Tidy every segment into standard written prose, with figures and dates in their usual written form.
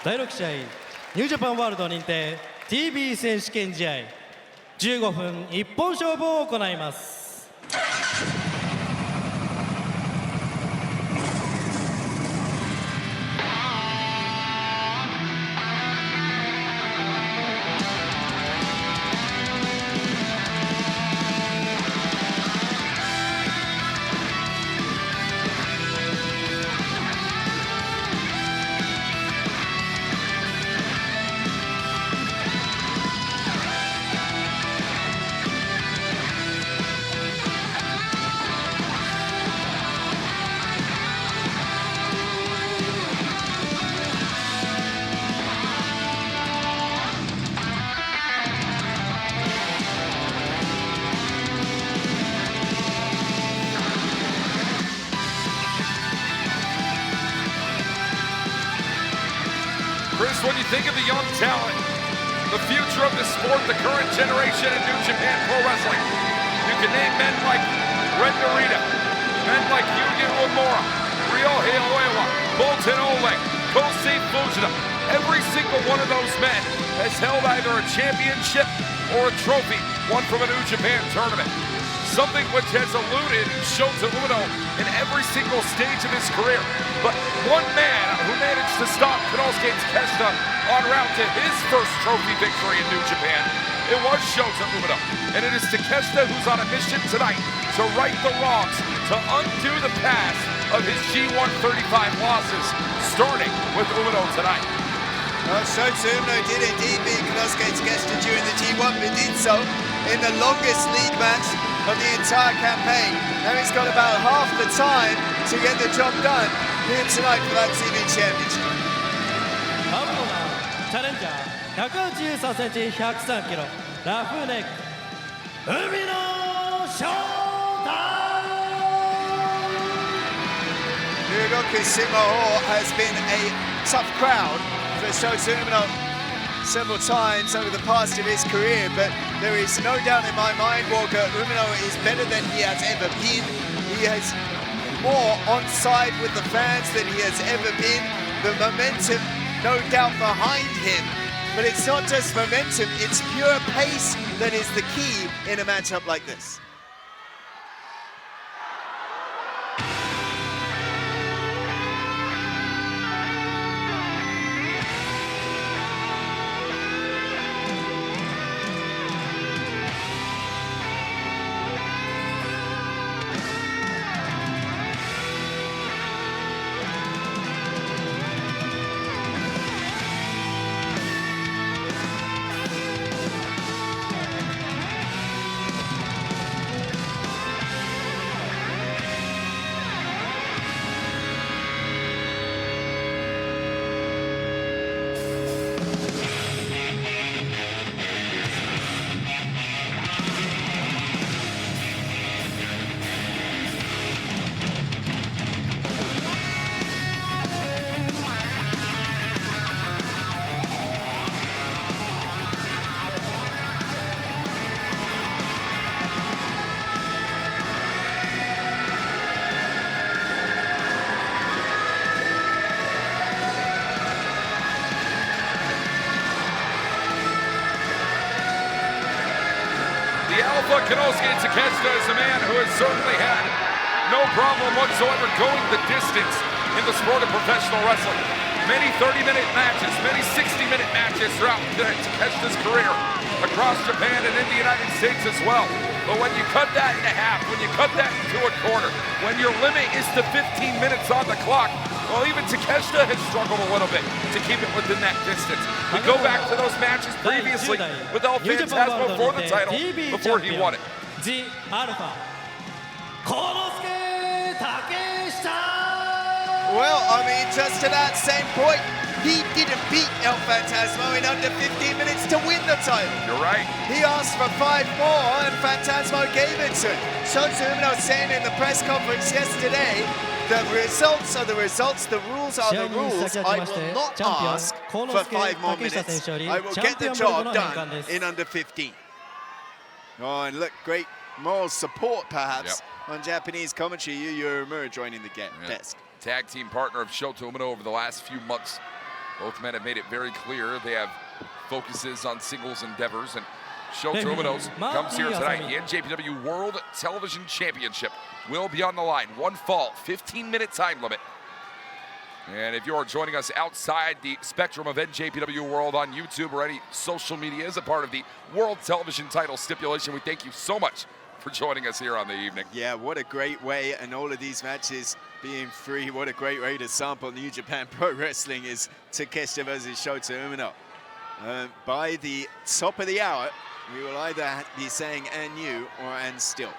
第6試合ニュージャパンワールド認定 TV 選手権試合15分一本勝負を行います。Chris, when you think of the young talent, the future of the sport, the current generation in New Japan Pro Wrestling, you can name men like Ren Narita, men like Yuya Uemura, Ryo Hayaoewa, Bolton Oleg, Kosei Fujita. Every single one of those men has held either a championship or a trophy won from a New Japan tournament. Something which has eluded Shota Umino in every single stage of his career. But one man who managed to stop KONOSUKE Takeshita en route to his first trophy victory in New Japan, it was Shota Umino. And it is Takeshita who's on a mission tonight to right the wrongs, to undo the past of his G135 losses, starting with Umino tonight. Well, Shota Umino did indeed beat KONOSUKE Takeshita during the G1, but did so in the longest league match of the entire campaign. Now he's got about half the time to get the job done here tonight for that TV championship. カウントがチャレンジャー183センチ103キロラフネック海野翔太 Sumo has been a tough crowd for Shota Umino several times over the past of his career, but there is no doubt in my mind, Walker, Umino is better than he has ever been. He has more on side with the fans than he has ever been. The momentum, no doubt, behind him. But it's not just momentum, it's pure pace that is the key in a matchup like this. The Alpha KONOSUKE Takeshita is a man who has certainly had no problem whatsoever going the distance in the sport of professional wrestling. Many 30-minute matches, many 60-minute matches throughout Takeshita's career across Japan and in the United States as well. But when you cut that in half, when you cut that into a quarter, when your limit is to 15 minutes on the clock, well, even Takeshita has struggled a little bit to keep it within that distance. We go back to those matches previously with El Phantasmo for the title before he won it. The Alpha KONOSUKE Takeshita. Well, I mean, just to that same point, he didn't beat El Phantasmo in under 15 minutes to win the title. You're right. He asked for 5 more, and Phantasmo gave it to him. Shota Umino saying in the press conference yesterday, the results are the results, the rules are the rules. I will not ask for 5 more minutes. I will get the job done in under 15. Oh, and look, great moral support, perhaps, on Japanese commentary. Yuya Uemura joining the desk. Tag team partner of Shota Umino over the last few months. Both men have made it very clear they have focuses on singles endeavors, and Shota Umino comes here tonight. The NJPW World Television Championship will be on the line. One fall, 15-minute time limit. And if you are joining us outside the spectrum of NJPW World on YouTube or any social media as a part of the World Television title stipulation, we thank you so much for joining us here on the evening. Yeah, what a great way, and all of these matches being free, what a great way to sample New Japan Pro Wrestling is Takeshita versus Shota Umino. By the top of the hour, we will either be saying "and you" or "and still."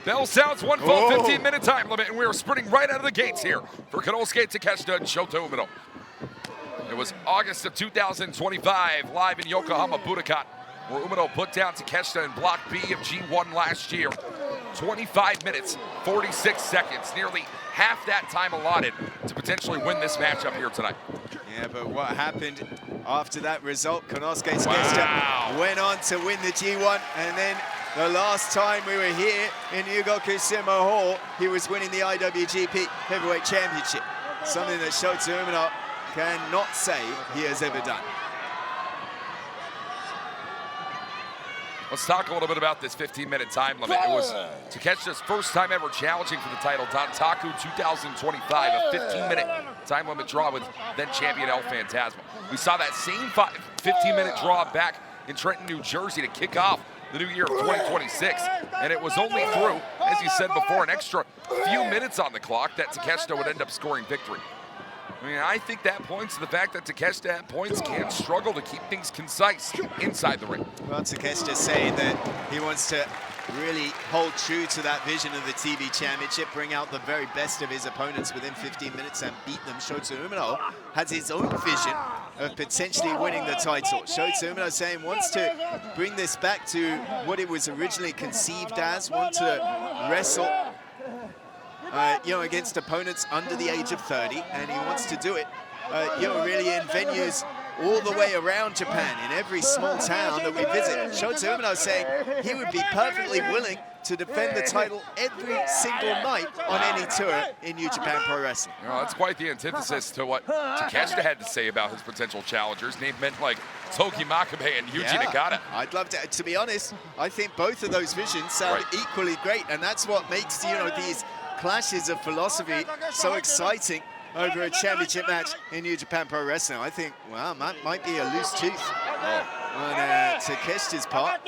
Bell sounds, one fall, 15-minute time limit, and we are sprinting right out of the gates here for Konosuke Takeshita and Shota Umino. It was August of 2025, live in Yokohama Budokan, where Umino put down Takeshita in Block B of G1 last year. 25 minutes, 46 seconds, nearly half that time allotted to potentially win this matchup here tonight. Yeah, but what happened after that result? Konosuke Takeshita went on to win the G1, and then the last time we were here in Yugoku Sumo Hall, he was winning the IWGP Heavyweight Championship, something that Shota Umino cannot say he has ever done. Let's talk a little bit about this 15-minute time limit. It was Takeshita's first time ever challenging for the title. Dantaku 2025, a 15-minute time limit draw with then champion El Phantasmo. We saw that same 15-minute draw back in Trenton, New Jersey to kick off the new year of 2026. And it was only through, as you said before, an extra few minutes on the clock that Takeshita would end up scoring victory. I mean, I think that points to the fact that Takeshita at points can struggle to keep things concise inside the ring. Well, Takeshita saying that he wants to really hold true to that vision of the TV Championship, bring out the very best of his opponents within 15 minutes and beat them. Shota Umino has his own vision of potentially winning the title. Shota Umino saying wants to bring this back to what it was originally conceived as, want to wrestle against opponents under the age of 30, and he wants to do it, really in venues all the way around Japan, in every small town that we visit. Shota Umino saying he would be perfectly willing to defend the title every single night on any tour in New Japan Pro Wrestling. You know, that's quite the antithesis to what Takeshita had to say about his potential challengers, named men like Togi Makabe and Yuji Nagata. I'd love to be honest, I think both of those visions sound equally great, and that's what makes, these clashes of philosophy so exciting over a championship match in New Japan Pro Wrestling. I think, well, that might be a loose tooth on Takeshita's part.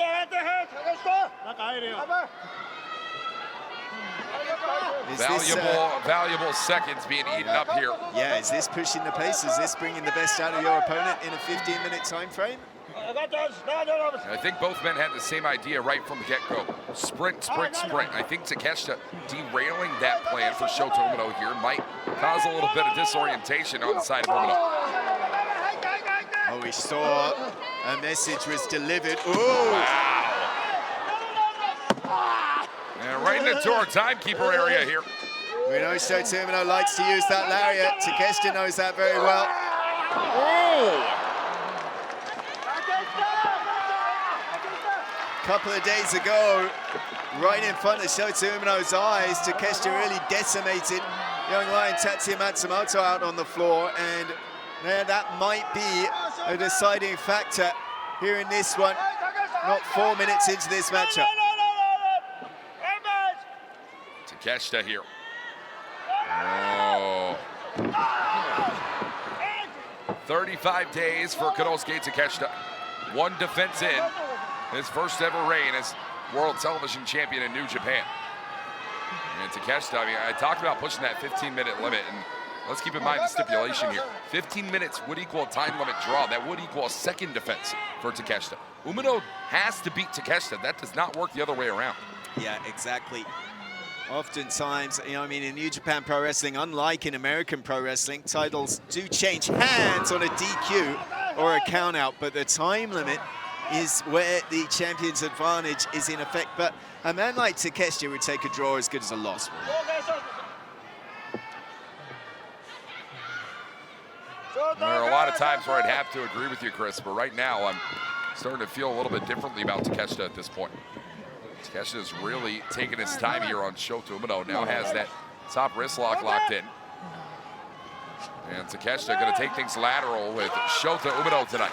Valuable seconds being eaten up here. Yeah, is this pushing the pace? Is this bringing the best out of your opponent in a 15-minute time frame? I think both men had the same idea right from the get-go. Sprint, sprint, sprint. I think Takeshita derailing that plan for Shota Umino here might cause a little bit of disorientation on the side of Umino. Oh, we saw a message was delivered. Ooh! Wow. And right into our timekeeper area here. We know Shota Umino likes to use that lariat. Takeshita knows that very well. Oh! Couple of days ago, right in front of Shota Umino's eyes, Takeshita really decimated young lion Tatsuya Matsumoto out on the floor, and that might be a deciding factor here in this one, not 4 minutes into this matchup. Takeshita here. Oh. 35 days for Konosuke Takeshita. One defense in. His first ever reign as World Television Champion in New Japan. And Takeshita, I mean, I talked about pushing that 15-minute limit, and let's keep in mind the stipulation here. 15 minutes would equal a time limit draw. That would equal a second defense for Takeshita. Umino has to beat Takeshita. That does not work the other way around. Yeah, exactly. Oftentimes, in New Japan Pro Wrestling, unlike in American Pro Wrestling, titles do change hands on a DQ or a count out, but the time limit is where the champion's advantage is in effect. But a man like Takeshita would take a draw as good as a loss. There are a lot of times where I'd have to agree with you, Chris, but right now I'm starting to feel a little bit differently about Takeshita at this point. Takeshita's really taking his time here on Shota Umino. Now has that top wrist lock locked in. And Takeshita going to take things lateral with Shota Umino tonight.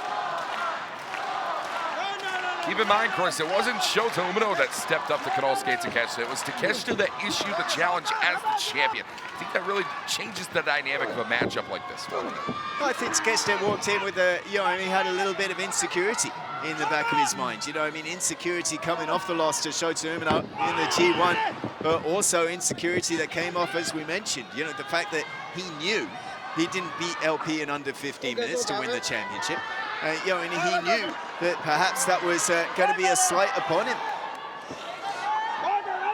Keep in mind, Chris, it wasn't Shota Umino that stepped up to Konosuke Takeshita. It was Takeshita that issued the challenge as the champion. I think that really changes the dynamic of a matchup like this. Well, I think Takeshita walked in with a, he had a little bit of insecurity in the back of his mind. Insecurity coming off the loss to Shota Umino in the G1, but also insecurity that came off, as we mentioned. The fact that he knew he didn't beat LP in under 15 minutes to win the championship. And he knew that perhaps that was going to be a slight upon him.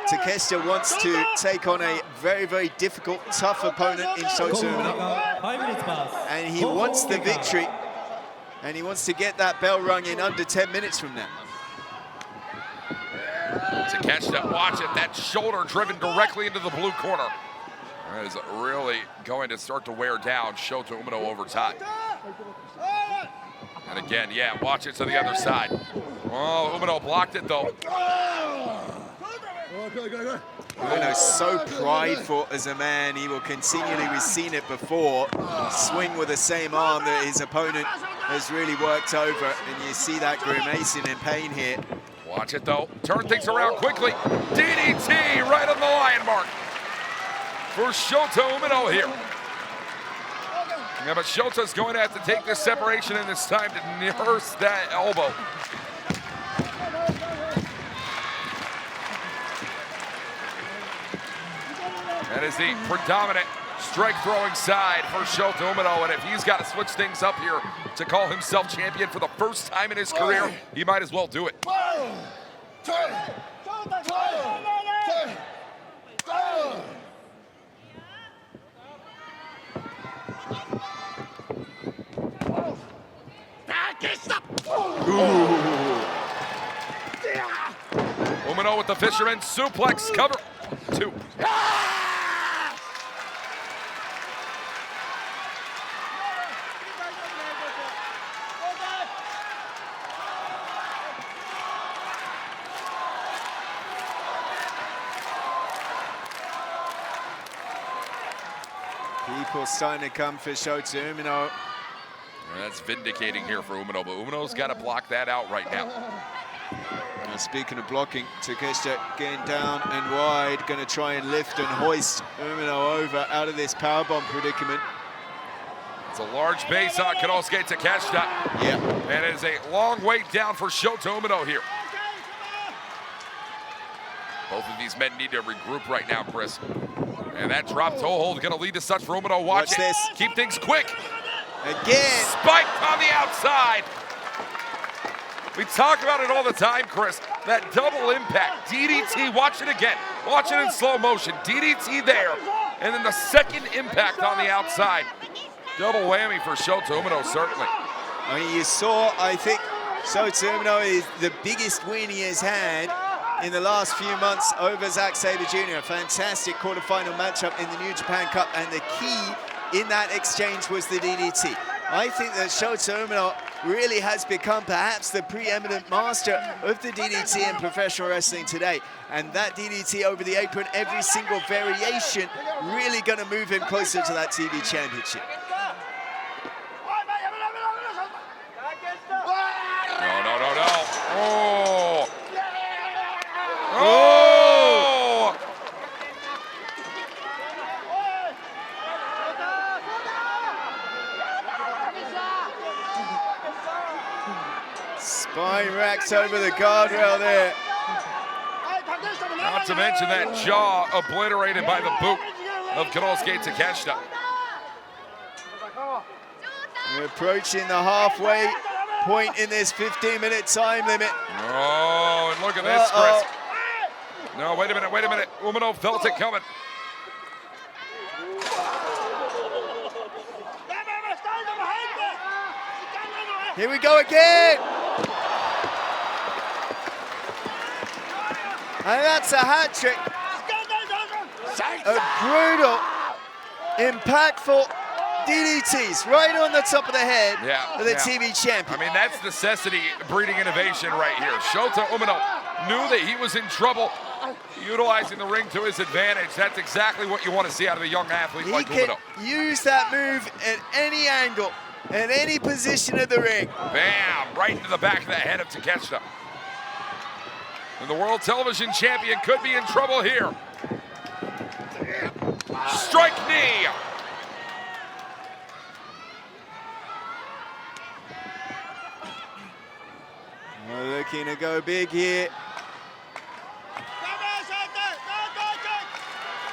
Takeshita wants to take on a very, very difficult, tough opponent in Shota Umino. And he wants the victory. And he wants to get that bell rung in under 10 minutes from now. Takeshita, watch it. That shoulder driven directly into the blue corner. That is really going to start to wear down Shota Umino over time. And again, yeah, watch it to the other side. Oh, Umino blocked it though. Umino's so prideful as a man. He will continually, we've seen it before, swing with the same arm that his opponent has really worked over. And you see that grimacing in pain here. Watch it though. Turn things around quickly. DDT right on the lion mark for Shota Umino here. Yeah, but Shota's going to have to take this separation in this time to nurse that elbow. That is the predominant strike-throwing side for Shota Umino, and if he's got to switch things up here to call himself champion for the first time in his career, he might as well do it. Umino with the fisherman suplex cover. 2. People starting to come for Shota Umino. That's vindicating here for Umino, but Umino's got to block that out right now. And speaking of blocking, Takeshita getting down and wide, going to try and lift and hoist Umino over out of this powerbomb predicament. It's a large base on Konosuke Takeshita. Yeah. And it is a long way down for Shota Umino here. Both of these men need to regroup right now, Chris. And that drop toe hold is going to lead to such for Umino. Watch it. This. Keep things quick. Again. Spiked on the outside. We talk about it all the time, Chris. That double impact. DDT, watch it again. Watch it in slow motion. DDT there. And then the second impact on the outside. Double whammy for Shota Umino, certainly. I mean, you saw, I think, Shota Umino is the biggest win he has had in the last few months over Zack Sabre Jr. A fantastic quarterfinal matchup in the New Japan Cup, and the key in that exchange was the DDT. I think that Shota Umino really has become perhaps the preeminent master of the DDT in professional wrestling today. And that DDT over the apron, every single variation, really going to move him closer to that TV championship. No. Oh! Oh! Spine racks over the guardrail there. Not to mention that jaw obliterated by the boot of Konosuke Takeshita. We're approaching the halfway point in this 15-minute time limit. Oh, and look at this, Chris. No, wait a minute. Umino felt it coming. Here we go again. And that's a hat trick. A brutal, impactful DDTs right on the top of the head of the TV champion. I mean, that's necessity breeding innovation right here. Shota Umino knew that he was in trouble, utilizing the ring to his advantage. That's exactly what you want to see out of a young athlete like Umino. He can use that move at any angle, in any position of the ring. Bam! Right into the back of the head of Takeshita. And the World Television Champion could be in trouble here. Strike knee! Looking to go big here.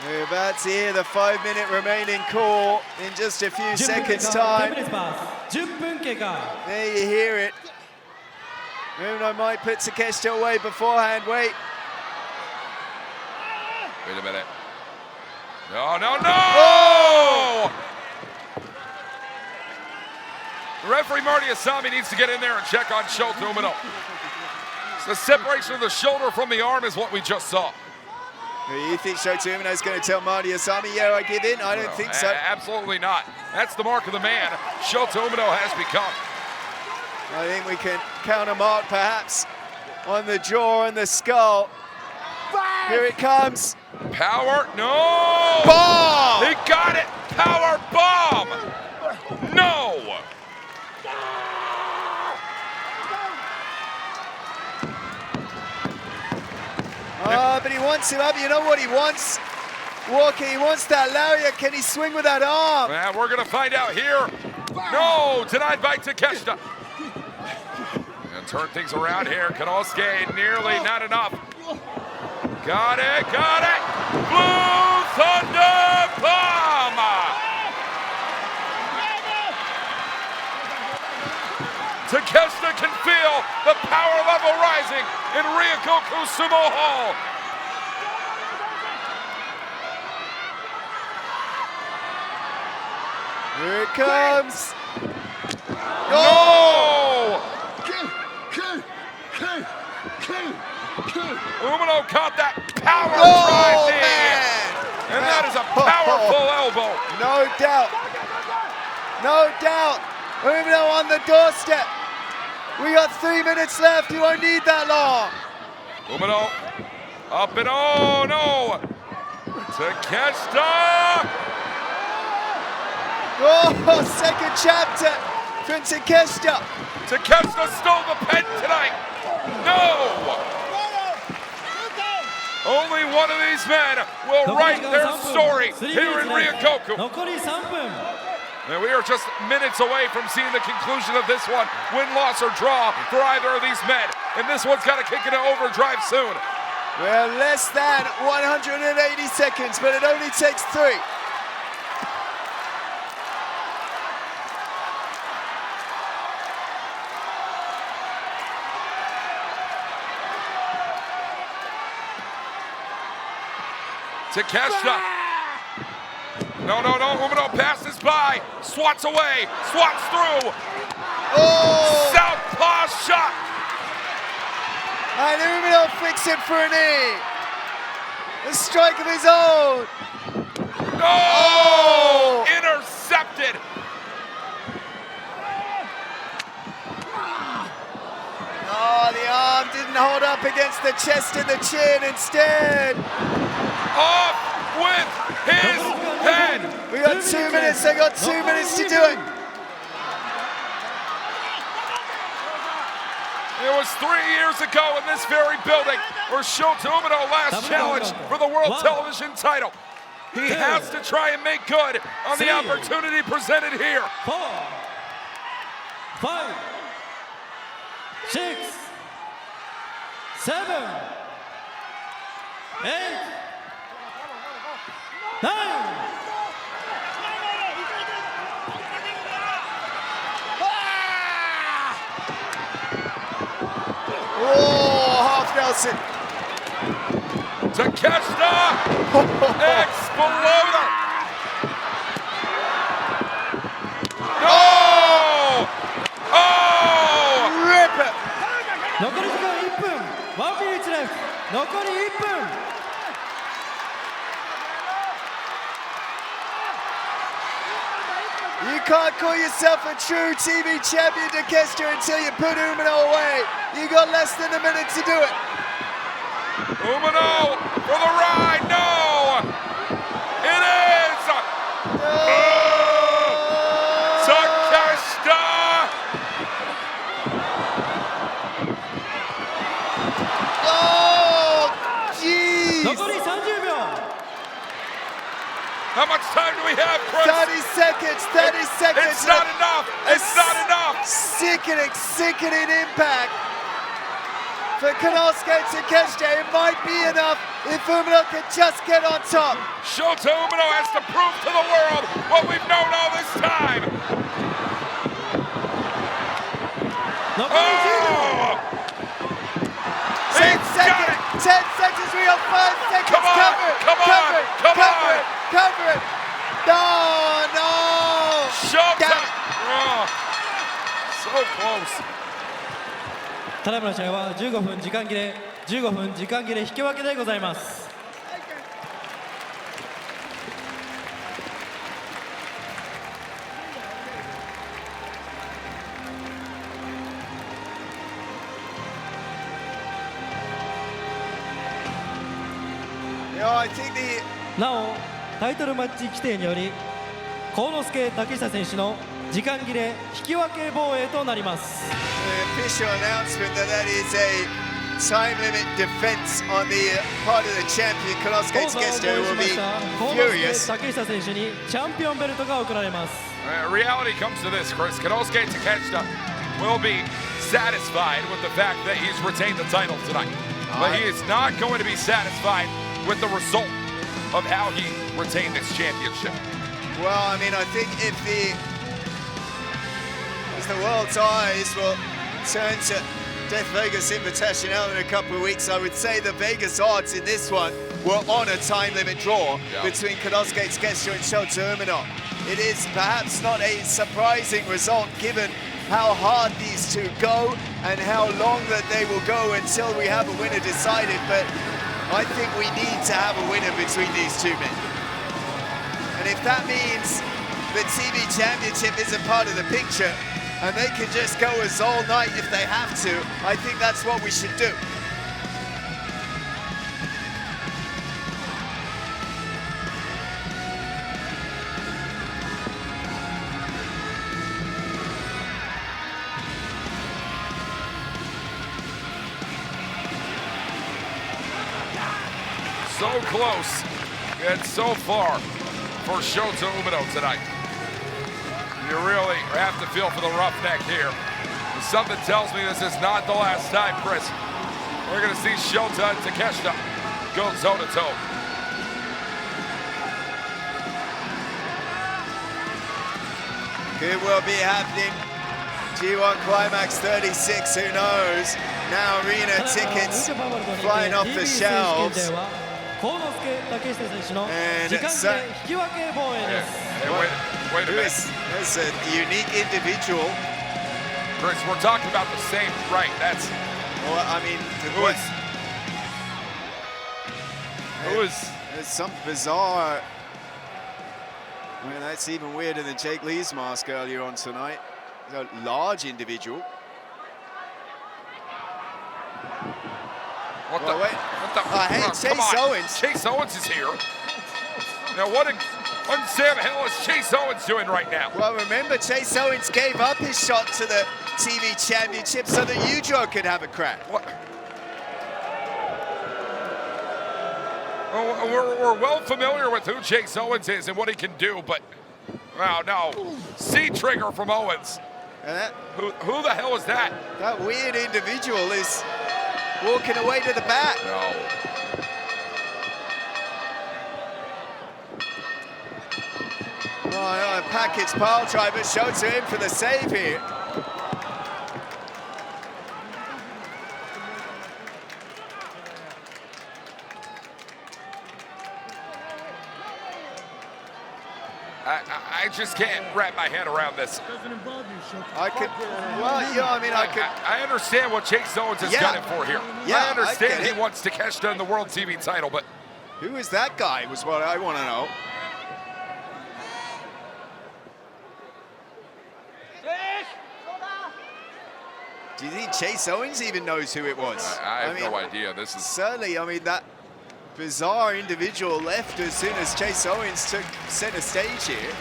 We're about to hear the 5-minute remaining call in just a few seconds' time. There you hear it. Umino might put Takeshita away beforehand. Wait. Wait a minute. No, no, no! Oh! Referee Marty Asami needs to get in there and check on Shota Umino. So the separation of the shoulder from the arm is what we just saw. You think Shota Umino is going to tell Marty Asami, yeah, I give in? I don't think so. Absolutely not. That's the mark of the man Shota Umino has become. I think we can counter mark perhaps on the jaw and the skull. Here it comes. Power, no! Bomb! He got it! Power bomb! No! But he wants him up. You know what he wants? Walker, he wants that lariat. Can he swing with that arm? Well, we're going to find out here. No, denied by Takeshita. And turn things around here. KONOSUKE nearly not enough. Got it, got it. Blue Thunder Bomb. Takeshita can feel the power level rising in Ryogoku Sumo Hall. Here it comes. No! Umino caught that power drive knee. And that is a powerful elbow. No doubt. No doubt. Umino on the doorstep. We got 3 minutes left. You won't need that long. Umino up and oh no! Takeshita! Oh, second chapter from Takeshita. Takeshita stole the pen tonight. No! Only one of these men will write their story here in Ryogoku. And we are just minutes away from seeing the conclusion of this one. Win, loss, or draw for either of these men. And this one's got to kick into overdrive soon. Well, less than 180 seconds, but it only takes 3. Takeshita. No, no, no. Umino passes by. Swats away. Swats through. Oh! Southpaw shot. And Umino flicks it for a knee. A strike of his own. No! Oh! Intercepted. Oh, the arm didn't hold up against the chest and the chin. Instead, off with his head. We got 2 minutes. They got 2 minutes to do it. It was 3 years ago in this very building where Shota Umino last challenged for the World Television title. He has to try and make good on the opportunity presented here. 4, 5, 6, 7, 8, 9. Oh, half Nelson. Takeshita exploder. No! Oh! Rip it. 残り時間1分。1ミニッツレフ。残り1分。You can't call yourself a true TV champion, Takeshita, until you put Umino away. You got less than a minute to do it. Umino for the ride. No! It is! Takeshita! Oh, jeez! 残り30秒 How much time do we have, Chris? 30 seconds, 30 seconds. It's not enough. It's not enough. Sickening, sickening impact for Konosuke Takeshita. It might be enough if Umino can just get on top. Shota Umino has to prove to the world what we've known all this time. 残り10秒 Oh! 10 He's got seconds, it. 10 seconds, we got 5 seconds. Come on, Cover it, come on, cover it, come cover on. it, cover it. No, no. Shota! Damn it. Oh, so close. ただいまの試合は15分時間切れ15分時間切れ引き分けでございます。Yeah, I think the なおタイトルマッチ規定により幸之助竹下選手の時間切れ引き分け防衛となります。 official announcement that is a time limit defense on the part of the champion コー Konosuke ナーを Takeshita 合意 who し will ま be した幸之 furious. 助竹下選手にチャンピオンベルトが贈られます。 Reality comes to this, Chris. Konosuke Takeshita will be satisfied with the fact that he's retained the title tonight. But he is not going to be satisfied with the result of how he retained this championship. Well, I mean, I think if the world's eyes will turn to Death Vegas Invitational in a couple of weeks, I would say the Vegas odds in this one were on a time limit draw between Konosuke Takeshita and Shota Umino. It is perhaps not a surprising result given how hard these two go and how long that they will go until we have a winner decided, but I think we need to have a winner between these two men. And if that means the TV championship isn't part of the picture and they can just go as all night if they have to, I think that's what we should do. So close and so far for Shota Umino tonight. You really have to feel for the roughneck here. Something tells me this is not the last time, Chris. We're going to see Shota and Takeshita go toe-to-toe. Could well be happening. G1 Climax 36, who knows? Now arena tickets flying off the shelves. 幸之助竹下選手の And 時間切れ引き分け防衛です。 Hey, wait a minute. That's a unique individual. Chris, we're talking about the same, right? That's Well, I mean, who is there's some bizarre. I mean, that's even weirder than Jake Lee's mask earlier on tonight. A large individual. what Well, the? wait. What the? Hey, come Chase on. Owens. Chase Owens is here. Now, what in Sam hell is Chase Owens doing right now? Well, remember, Chase Owens gave up his shot to the TV championship so that Yujiro could have a crack. What? Well, we're well familiar with who Chase Owens is and what he can do, but wow, no. C-trigger from Owens. And Who the hell is that? that weird individual is walking away to the back. No. Oh, package pile driver Shota in for the save here. I just can't wrap my head around this. I could, well, yeah, I mean, I could. I understand what Chase Owens is Yeah. gunning for here. Yeah, I understand I get he it. wants Takeshita in the World TV title, but Who is that guy was what I want to know. Do you think Chase Owens even knows who it was? I have no idea. This is certainly, I mean, that bizarre individual left as soon as Chase Owens took center stage here.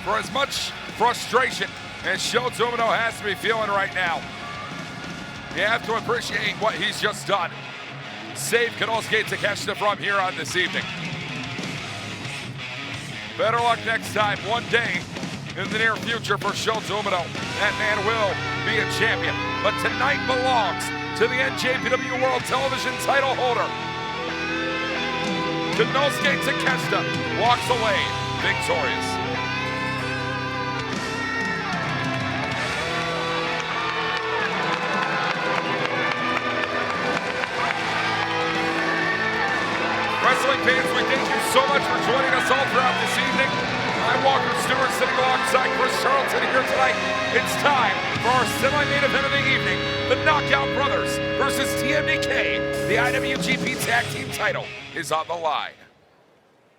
For as much frustration as Shota Umino has to be feeling right now, you have to appreciate what he's just done. Save Konosuke Takeshita from here on this evening. Better luck next time. One day in the near future for Shota Umino. That man will be a champion. But tonight belongs to the NJPW World Television title holder. Konosuke Takeshita walks away victorious. Wrestling fans, we thank you so much for joining us all throughout this evening. I'm Walker Stewart, sitting alongside Chris Charlton here tonight. It's time for our semi-main event of the evening. The Knockout Brothers versus TMDK. The IWGP Tag Team title is on the line.